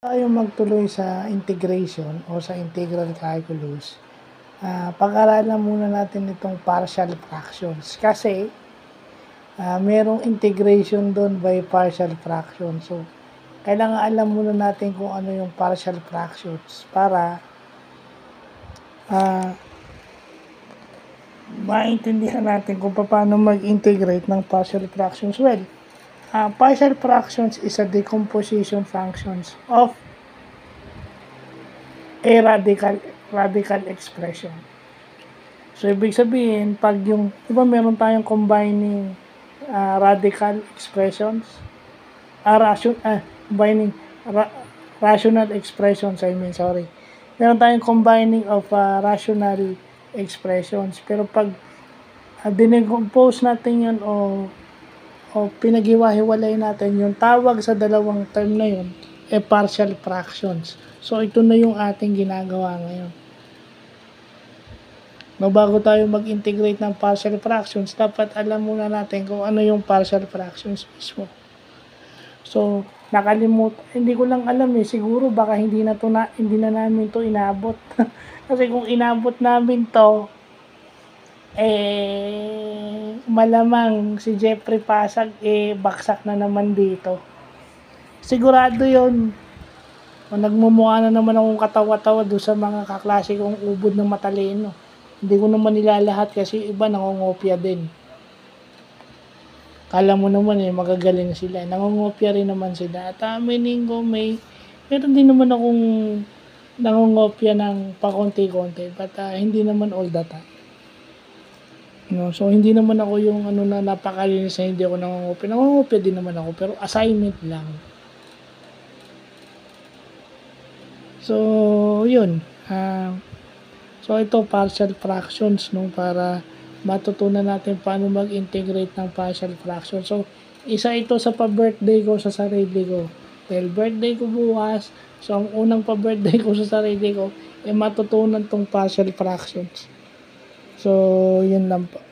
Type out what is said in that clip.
Tayo magtuloy sa integration o sa integral calculus, pag-aralan muna natin itong partial fractions kasi merong integration doon by partial fraction. So, kailangan alam muna natin kung ano yung partial fractions para maintindihan natin kung paano mag-integrate ng partial fractions. Well, partial fractions is a decomposition functions of a radical expression. So, ibig sabihin, pag yung, di ba meron tayong combining radical expressions, combining rational expressions, Meron tayong combining of rational expressions. Pero pag dinecompose natin yun o pinaghiwa-hiwalay natin, yung tawag sa dalawang term na yun, partial fractions. So, ito na yung ating ginagawa ngayon. Bago tayo mag-integrate ng partial fractions, dapat alam muna natin kung ano yung partial fractions mismo. So, hindi ko lang alam siguro baka hindi na namin to inabot. Kasi kung inabot namin to, malamang si Jeffrey Pasag baksak na naman dito. Sigurado yon. Nagmumukha na naman akong katawa-tawa doon sa mga kaklase kong ubod ng matalino. Hindi ko naman nilalahat kasi iba nangongopya din. Kala mo naman magagaling sila. Nangongopya rin naman sila. At meron din naman akong nangongopya ng pakonti-konti. But hindi naman all the time. So, hindi naman ako yung na napakalinis na hindi ako nangongopya. Nangongopya din naman ako. Pero assignment lang. So, yun. So, ito partial fractions para matutunan natin paano mag-integrate ng partial fraction. So, isa ito sa pa-birthday ko sa sarili ko. Dahil birthday ko bukas, so ang unang pa-birthday ko sa sarili ko, matutunan tong partial fractions. So, yun lang po.